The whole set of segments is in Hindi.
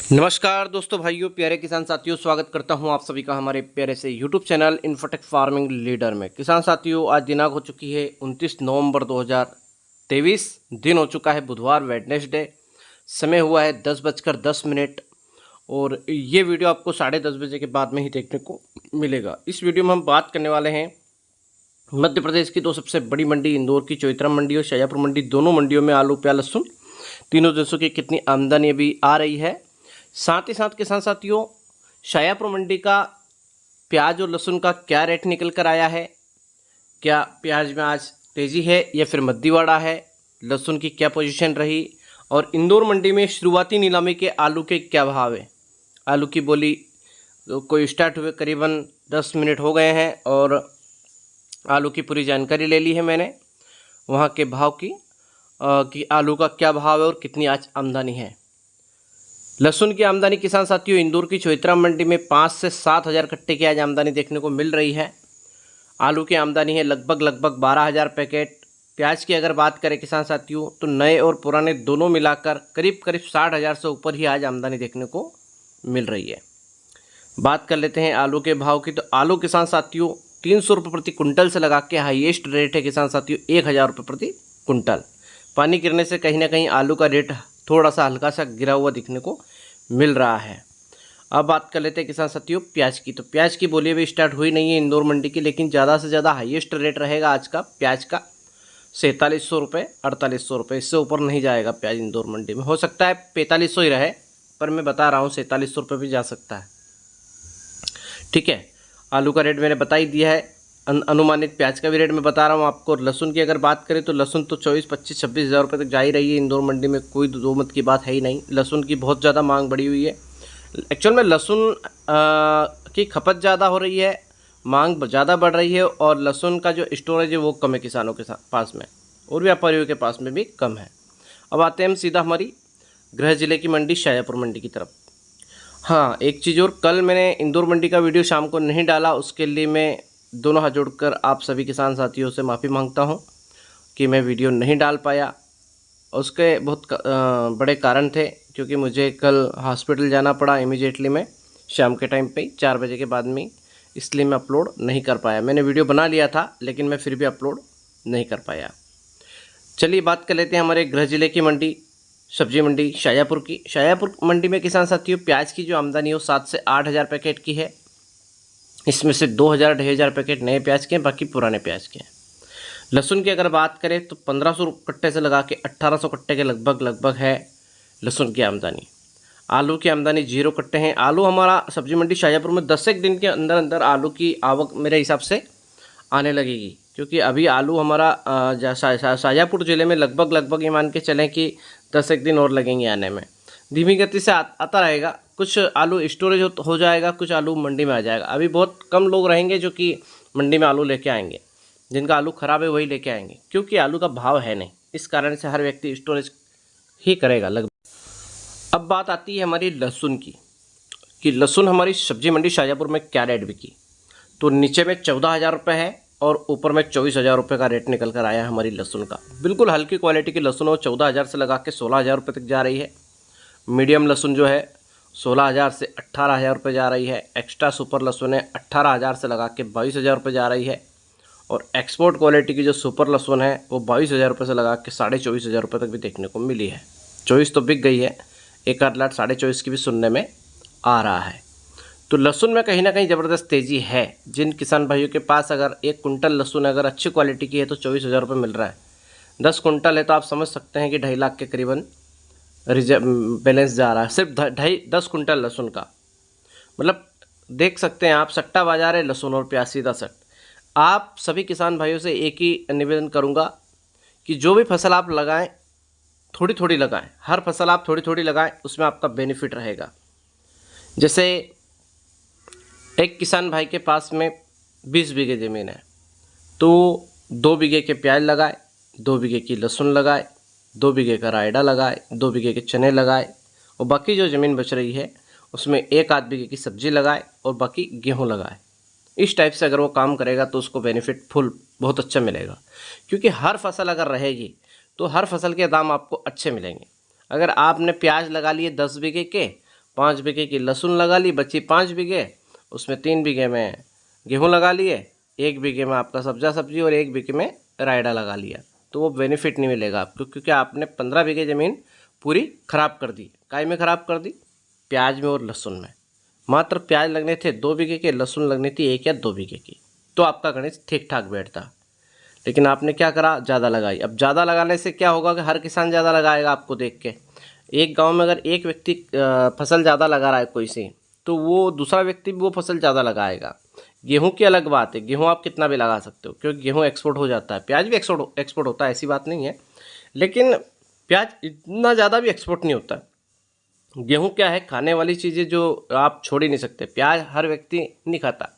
नमस्कार दोस्तों, भाइयों, प्यारे किसान साथियों, स्वागत करता हूं आप सभी का हमारे प्यारे से YouTube channel infotech farming leader में। किसान साथियों, आज दिनांक हो चुकी है 29 नवंबर 2023। दिन हो चुका है बुधवार, वेडनेसडे। समय हुआ है 10:10 और ये वीडियो आपको 10:30 बजे के बाद में ही देखने को मिलेगा। इस वीडियो में हम बात करने वाले हैं मध्य प्रदेश की दो सबसे बड़ी मंडी, इंदौर की चौइथरा मंडी और शाजापुर मंडी। दोनों मंडियों में आलू, प्याज, लहसुन तीनों देशों की कितनी आमदनी अभी आ रही है। साथ ही साथ किसान साथियों, शाजापुर मंडी का प्याज और लहसुन का क्या रेट निकल कर आया है, क्या प्याज में आज तेज़ी है या फिर मद्दीवाड़ा है, लहसुन की क्या पोजीशन रही, और इंदौर मंडी में शुरुआती नीलामी के आलू के क्या भाव है। आलू की बोली कोई स्टार्ट हुए करीबन 10 मिनट हो गए हैं और आलू की पूरी जानकारी ले ली है मैंने, वहाँ के भाव की कि आलू का क्या भाव है और कितनी आज आमदनी है। लहसुन की आमदनी किसान साथियों, इंदौर की चौइथरा मंडी में 5 से 7 हज़ार कट्टे की आज आमदनी देखने को मिल रही है। आलू की आमदनी है लगभग 12,000 पैकेट। प्याज की अगर बात करें किसान साथियों, तो नए और पुराने दोनों मिलाकर करीब 60,000 से ऊपर ही आज आमदनी देखने को मिल रही है। बात कर लेते हैं आलू के भाव की, तो आलू किसान साथियों 300 रुपये प्रति कुंटल से लगा के हाईएस्ट रेट है किसान साथियों 1,000 रुपये प्रति कुंटल। पानी गिरने से कहीं ना कहीं आलू का रेट थोड़ा सा हल्का सा गिरा हुआ दिखने को मिल रहा है। अब बात कर लेते हैं किसान साथियों प्याज की, तो प्याज की बोली अभी स्टार्ट हुई नहीं है इंदौर मंडी की, लेकिन ज़्यादा से ज़्यादा हाईएस्ट रेट रहेगा आज का प्याज का 4700 रुपये, 4800 रुपये, इससे ऊपर नहीं जाएगा प्याज इंदौर मंडी में। हो सकता है 4500 ही रहे, पर मैं बता रहा हूँ 4700 रुपये भी जा सकता है। ठीक है, आलू का रेट मैंने बता ही दिया है। अनुमानित प्याज का भी रेट मैं बता रहा हूँ आपको। लहसुन की अगर बात करें तो लहसुन तो 24, 25, 26 हज़ार रुपये तक जा ही रही है इंदौर मंडी में, कोई दो मत की बात है ही नहीं। लहसुन की बहुत ज़्यादा मांग बढ़ी हुई है। एक्चुअल में लहसुन की खपत ज़्यादा हो रही है, मांग ज़्यादा बढ़ रही है, और लहसुन का जो स्टोरेज है वो कम है किसानों के पास में, और व्यापारियों के पास में भी कम है। अब आते हैं हम सीधा हमारी गृह जिले की मंडी शाजापुर मंडी की तरफ। हाँ, एक चीज़ और, कल मैंने इंदौर मंडी का वीडियो शाम को नहीं डाला, उसके लिए मैं दोनों हाथ जोड़कर आप सभी किसान साथियों से माफ़ी मांगता हूं कि मैं वीडियो नहीं डाल पाया। उसके बहुत बड़े कारण थे, क्योंकि मुझे कल हॉस्पिटल जाना पड़ा इमीडिएटली में, शाम के टाइम पे 4 बजे के बाद में, इसलिए मैं अपलोड नहीं कर पाया। मैंने वीडियो बना लिया था, लेकिन मैं फिर भी अपलोड नहीं कर पाया। चलिए बात कर लेते हैं हमारे गृह जिले की मंडी, सब्जी मंडी शाजापुर की। शाजापुर मंडी में किसान साथियों प्याज की जो आमदनी है वो 7 से 8 हज़ार पैकेट की है। इसमें से 2,000 2,500 पैकेट नए प्याज के हैं, बाकी पुराने प्याज के हैं। लहसुन की अगर बात करें तो 1500 कट्टे से लगा के 1800 कट्टे के लगभग है लहसुन की आमदनी। आलू की आमदनी 0 कट्टे हैं। आलू हमारा सब्जी मंडी शाजापुर में 10 एक दिन के अंदर अंदर आलू की आवक मेरे हिसाब से आने लगेगी, क्योंकि अभी आलू हमारा शाजापुर ज़िले में लगभग ये मान के चलें कि 10 एक दिन और लगेंगे आने में। धीमी गति से आता रहेगा। कुछ आलू स्टोरेज हो जाएगा, कुछ आलू मंडी में आ जाएगा। अभी बहुत कम लोग रहेंगे जो कि मंडी में आलू लेके आएंगे, जिनका आलू ख़राब है वही लेके आएंगे, क्योंकि आलू का भाव है नहीं, इस कारण से हर व्यक्ति स्टोरेज ही करेगा लगभग। अब बात आती है हमारी लहसुन की, कि लहसुन हमारी सब्जी मंडी शाजापुर में क्या रेट बिकी। तो नीचे में 14,000 रुपये है और ऊपर में 24,000 रुपये का रेट निकल कर आया है हमारी लहसुन का। बिल्कुल हल्की क्वालिटी की लहसुन हो 14,000 से लगा के 16,000 रुपये तक जा रही है। मीडियम लहसुन जो है 16,000 से 18,000 रुपये जा रही है। एक्स्ट्रा सुपर लहसुन है 18,000 से लगा के 22,000 रुपये जा रही है। और एक्सपोर्ट क्वालिटी की जो सुपर लहसुन है वो 22,000 रुपये से लगा के 24,500 रुपये तक भी देखने को मिली है। 24 तो बिक गई है, एक आध लाट 24,500 की भी सुनने में आ रहा है। तो लहसुन में कहीं ना कहीं ज़बरदस्त तेज़ी है। जिन किसान भाइयों के पास अगर 1 कुंटल लहसुन अगर अच्छी क्वालिटी की है तो 24,000 रुपये मिल रहा है। 10 कुंटल है तो आप समझ सकते हैं कि 2.5 लाख के करीबन रिजर्व बैलेंस जा रहा है, सिर्फ 10 कुंटल लहसुन का। मतलब देख सकते हैं आप, सट्टा बाजार है लहसुन और प्याज, सीधा सट। आप सभी किसान भाइयों से एक ही निवेदन करूंगा कि जो भी फसल आप लगाएं थोड़ी थोड़ी लगाएं, हर फसल आप थोड़ी थोड़ी लगाएं, उसमें आपका बेनिफिट रहेगा। जैसे एक किसान भाई के पास में 20 बीघे ज़मीन है, तो 2 बीघे के प्याज लगाए, 2 बीघे की लहसुन लगाए, 2 बीघे का रायडा लगाए, 2 बीघे के चने लगाए, और बाकी जो ज़मीन बच रही है उसमें 1 आध बीघे की सब्जी लगाए और बाकी गेहूं लगाए। इस टाइप से अगर वो काम करेगा तो उसको बेनिफिट फुल बहुत अच्छा मिलेगा, क्योंकि हर फसल अगर रहेगी तो हर फसल के दाम आपको अच्छे मिलेंगे। अगर आपने प्याज लगा लिए 10 बीघे के, 5 बीघे की लहसुन लगा ली, बची 5 बीघे, उसमें 3 बीघे में गेहूँ लगा लिए, 1 बीघे में आपका सब्जी और 1 बीघे में रायडा लगा लिया, तो वो बेनिफिट नहीं मिलेगा आपको, क्योंकि आपने 15 बीघे ज़मीन पूरी खराब कर दी। काय में खराब कर दी? प्याज में और लहसुन में। मात्र प्याज लगने थे 2 बीघे के, लहसुन लगनी थी 1 या 2 बीघे की, तो आपका गणित ठीक ठाक बैठता। लेकिन आपने क्या करा? ज़्यादा लगाई। अब ज़्यादा लगाने से क्या होगा कि हर किसान ज़्यादा लगाएगा आपको देख के। एक गांव में अगर एक व्यक्ति फसल ज़्यादा लगा रहा है कोई सी, तो वो दूसरा व्यक्ति भी वो फसल ज़्यादा लगाएगा। गेहूं की अलग बात है, गेहूं आप कितना भी लगा सकते हो, क्योंकि गेहूं एक्सपोर्ट हो जाता है, प्याज भी एक्सपोर्ट होता है, ऐसी बात नहीं है, लेकिन प्याज इतना ज़्यादा भी एक्सपोर्ट नहीं होता। गेहूं क्या है, खाने वाली चीज़ें जो आप छोड़ ही नहीं सकते। प्याज हर व्यक्ति नहीं खाता,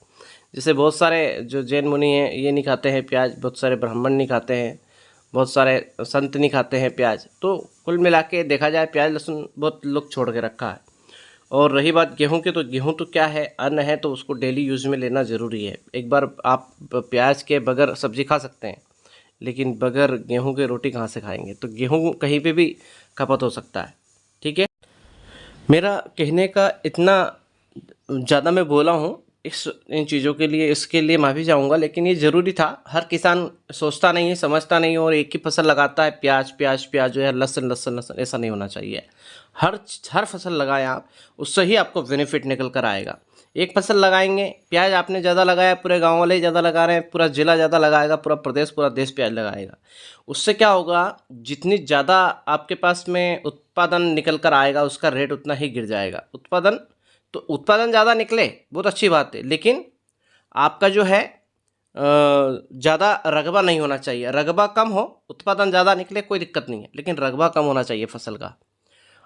जैसे बहुत सारे जो जैन मुनि हैं ये नहीं खाते हैं प्याज, बहुत सारे ब्राह्मण नहीं खाते हैं, बहुत सारे संत नहीं खाते हैं प्याज। तो कुल मिला के देखा जाए प्याज लहसुन बहुत लोग छोड़ के रखा है। और रही बात गेहूं की, तो गेहूं तो क्या है, अन्न है, तो उसको डेली यूज़ में लेना ज़रूरी है। एक बार आप प्याज के बगैर सब्जी खा सकते हैं, लेकिन बगैर गेहूं के रोटी कहाँ से खाएंगे? तो गेहूं कहीं पे भी खपत हो सकता है। ठीक है, मेरा कहने का इतना ज़्यादा मैं बोला हूँ इन चीज़ों के लिए, इसके लिए माफ़ी चाहूँगा, लेकिन ये ज़रूरी था। हर किसान सोचता नहीं है, समझता नहीं है, और एक ही फसल लगाता है, प्याज प्याज प्याज जो है, लहसुन लहसुन लहसुन, ऐसा नहीं होना चाहिए। हर फसल लगाएं आप, उससे ही आपको बेनिफिट निकल कर आएगा। एक फसल लगाएंगे, प्याज आपने ज़्यादा लगाया, पूरे गाँव वाले ज़्यादा लगा रहे हैं, पूरा जिला ज़्यादा लगाएगा, पूरा देश प्याज लगाएगा। उससे क्या होगा, जितनी ज़्यादा आपके पास में उत्पादन निकल कर आएगा, उसका रेट उतना ही गिर जाएगा। उत्पादन ज़्यादा निकले बहुत अच्छी बात है, लेकिन आपका जो है ज़्यादा रकबा नहीं होना चाहिए। रकबा कम हो, उत्पादन ज़्यादा निकले, कोई दिक्कत नहीं है, लेकिन रकबा कम होना चाहिए फसल का।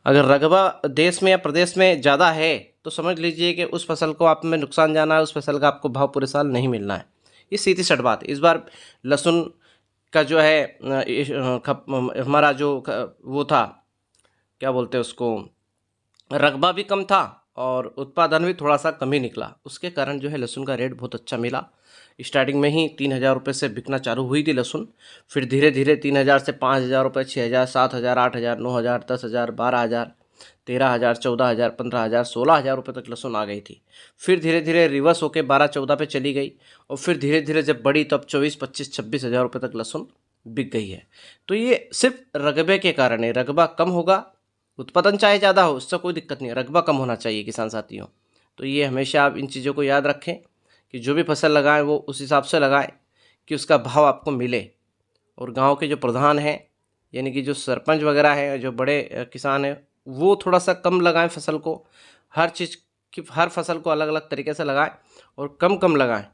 अगर रकबा देश में या प्रदेश में ज़्यादा है, तो समझ लीजिए कि उस फसल को आप में नुकसान जाना है, उस फसल का आपको भाव पूरे साल नहीं मिलना है। ये सीधी सट बात है। इस बार लहसुन का जो है हमारा जो वो था, क्या बोलते हैं उसको, रकबा भी कम था और उत्पादन भी थोड़ा सा कम ही निकला। उसके कारण जो है लहसुन का रेट बहुत अच्छा मिला। स्टार्टिंग में ही 3,000 रुपये से बिकना चालू हुई थी लहसुन, फिर धीरे धीरे 3,000 से 5,000 रुपये, 6,000, 7,000, 8,000, 9,000, 10,000, 12,000, 13,000, 14,000, 15,000, 16,000 रुपये तक लहसुन आ गई थी। फिर धीरे धीरे रिवर्स होकर 12-14 पे चली गई, और फिर धीरे धीरे जब बढ़ी तब 24-25-26,000 रुपये तक लहसुन बिक गई है। तो ये सिर्फ रकबे के कारण है। रकबा कम होगा, उत्पादन चाहे ज़्यादा हो, उससे कोई दिक्कत नहीं है, रकबा कम होना चाहिए किसान साथियों। तो ये हमेशा आप इन चीज़ों को याद रखें कि जो भी फसल लगाएं वो उस हिसाब से लगाएं कि उसका भाव आपको मिले। और गांव के जो प्रधान हैं, यानी कि जो सरपंच वगैरह हैं, जो बड़े किसान हैं, वो थोड़ा सा कम लगाएं फसल को। हर फसल को अलग अलग तरीके से लगाएं और कम कम लगाएं।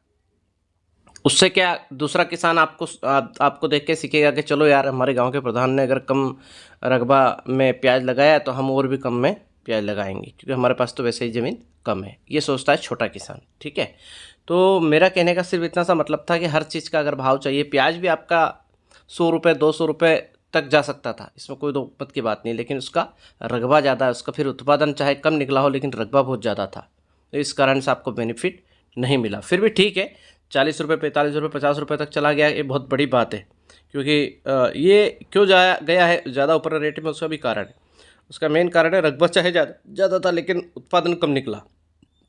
उससे क्या, दूसरा किसान आपको देख के सीखेगा कि चलो यार, हमारे गांव के प्रधान ने अगर कम रकबा में प्याज लगाया तो हम और भी कम में प्याज लगाएंगे, क्योंकि हमारे पास तो वैसे ही ज़मीन कम है। ये सोचता है छोटा किसान। ठीक है, तो मेरा कहने का सिर्फ इतना सा मतलब था कि हर चीज़ का अगर भाव चाहिए, प्याज भी आपका 100 रुपये 200 रुपये तक जा सकता था, इसमें कोई दो मत की बात नहीं, लेकिन उसका रकबा ज़्यादा है, उसका फिर उत्पादन चाहे कम निकला हो, लेकिन रकबा बहुत ज़्यादा था, तो इस कारण से आपको बेनिफिट नहीं मिला। फिर भी ठीक है, 40 रुपये 45 रुपये 50 रुपये तक चला गया, ये बहुत बड़ी बात है। क्योंकि ये क्यों जाया गया है ज़्यादा ऊपर रेट में, उसका भी कारण है। उसका मेन कारण है रकबा चाहे ज़्यादा था, लेकिन उत्पादन कम निकला,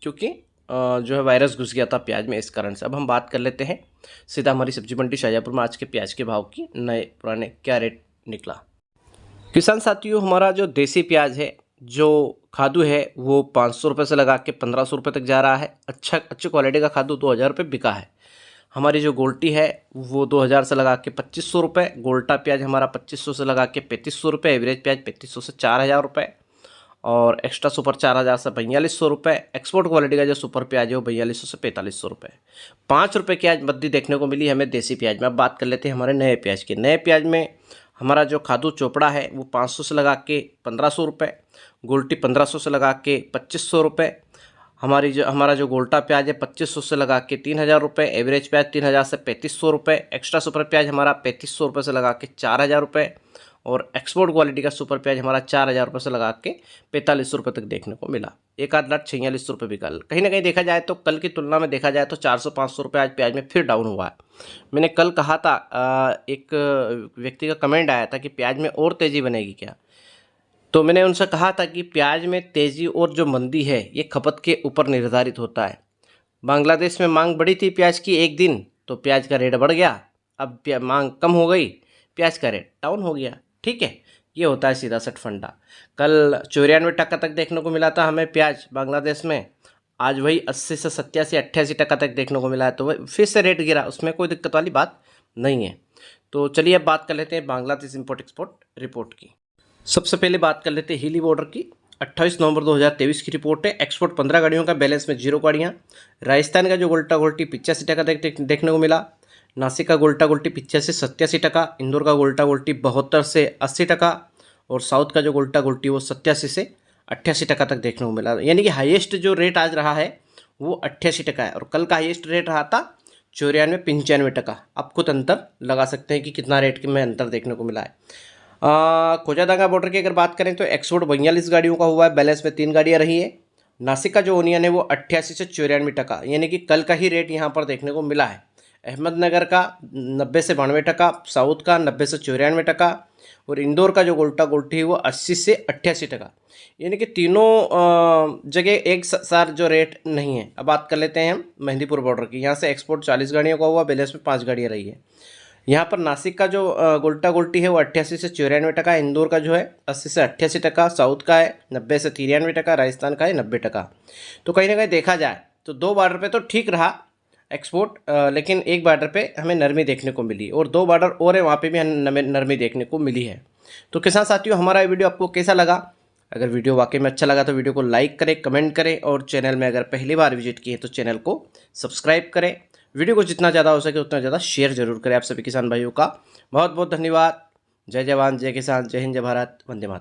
क्योंकि जो है वायरस घुस गया था प्याज में, इस कारण से। अब हम बात कर लेते हैं सीधा हमारी सब्जी मंडी शाहजहाँपुर में आज के प्याज के भाव की, नए पुराने क्या रेट निकला। किसान साथियों, हमारा जो देसी प्याज है, जो खादू है, वो 500 रुपये से लगा के 1,500 रुपये तक जा रहा है। अच्छी क्वालिटी का खादू 2,000 रुपये बिका है। हमारी जो गोल्टी है वो 2,000 से लगा के 2,500 रुपये। गोल्टा प्याज हमारा 2,500 से लगा के 3,500 रुपये। एवरेज प्याज 3,500 से 4,000 रुपये, और एक्स्ट्रा सुपर 4,000 से 4,500 रुपये। एक्सपोर्ट क्वालिटी का जो सुपर प्याज है वो 4,200 से 4,500 रुपये। 5 रुपये की आज वृद्धि देखने को मिली हमें देसी प्याज में। अब बात कर लेते हैं हमारे नए प्याज की। नए प्याज में हमारा जो खादू चोपड़ा है वो 500 से लगा के 1,500 रुपये। गोल्टी 1,500 से लगा के 2,500 रुपये। हमारा जो गोल्टा प्याज है 2,500 से लगा के 3,000 रुपये। एवरेज प्याज 3,000 से 3,500 रुपये। एक्स्ट्रा सुपर प्याज हमारा 3,500 रुपये से लगा के 4,000 रुपये, और एक्सपोर्ट क्वालिटी का सुपर प्याज हमारा 4,000 रुपये से लगा के 4,500 रुपये तक देखने को मिला। एक आध लाख 46 रुपये बिका। कहीं ना कहीं देखा जाए तो कल की तुलना में देखा जाए तो 400-500 रुपये आज प्याज में फिर डाउन हुआ है। मैंने कल कहा था, एक व्यक्ति का कमेंट आया था कि प्याज में और तेज़ी बनेगी क्या। तो मैंने उनसे कहा था कि प्याज में तेज़ी और जो मंदी है ये खपत के ऊपर निर्धारित होता है। बांग्लादेश में मांग बढ़ी थी प्याज की एक दिन, तो प्याज का रेट बढ़ गया। अब मांग कम हो गई, प्याज का रेट डाउन हो गया। ठीक है, ये होता है सीधा सट फंडा। कल 94 टका तक देखने को मिला था हमें प्याज बांग्लादेश में, आज वही 80 से 87-88 टका तक देखने को मिला है। तो वही फिर से रेट गिरा, उसमें कोई दिक्कत वाली बात नहीं है। तो चलिए अब बात कर लेते हैं बांग्लादेश इम्पोर्ट एक्सपोर्ट रिपोर्ट की। सबसे पहले बात कर लेते हैं हिली बॉर्डर की। 28 नवंबर 2023 की रिपोर्ट है। एक्सपोर्ट 15 गाड़ियों का, बैलेंस में 0 गाड़ियाँ। राजस्थान का जो गोल्टा गोल्टी 85 टका देखने को मिला। नासिक का गोल्टा गोल्टी 85 से 87 टका। इंदौर का गोल्टा गोल्टी 72 से 80 टका। और साउथ का जो गोल्टा गोल्टी वो 87 से 88 टका तक देखने को मिला। यानी कि हाईएस्ट जो रेट आज रहा है वो 88 टका है, और कल का हाईएस्ट रेट रहा था 94-95 टका। आप खुद अंतर लगा सकते हैं कि कितना रेट में अंतर देखने को मिला है। कोजादागा बॉर्डर की अगर बात करें तो एक्सपोर्ट 42 गाड़ियों का हुआ है, बैलेंस में 3 गाड़ियाँ रही है। नासिक का जो ओनियन है वो 88 से 94 टका, यानी कि कल का ही रेट यहाँ पर देखने को मिला है। अहमदनगर का 90 से 92 टका, साउथ का 90 से 94 टका, और इंदौर का जो गोल्टा गोल्टी है वो 80 से 88 टका। यानी कि तीनों जगह एक सार जो रेट नहीं है। अब बात कर लेते हैं हम मेहंदीपुर बॉर्डर की। यहाँ से एक्सपोर्ट 40 गाड़ियों का हुआ, बैलेंस में 5 गाड़ियाँ रही है। यहाँ पर नासिक का जो गोल्टा गोल्टी है वो 88 से 94 टका, इंदौर का जो है 80 से 88 टका, साउथ का है 90 से 93 टका, राजस्थान का है 90 टका। तो कहीं ना कहीं देखा जाए तो 2 बॉर्डर पे तो ठीक रहा एक्सपोर्ट, लेकिन एक बॉर्डर पे हमें नरमी देखने को मिली, और 2 बॉर्डर और है वहाँ पे भी हमें नरमी देखने को मिली है। तो किसान साथियों, हमारा वीडियो आपको कैसा लगा? अगर वीडियो वाकई में अच्छा लगा तो वीडियो को लाइक करें, कमेंट करें, और चैनल में अगर पहली बार विजिट किए तो चैनल को सब्सक्राइब करें। वीडियो को जितना ज़्यादा हो सके उतना ज़्यादा शेयर जरूर करें। आप सभी किसान भाइयों का बहुत बहुत धन्यवाद। जय जवान, जय किसान, जय हिंद, जय भारत, वंदे मातरम।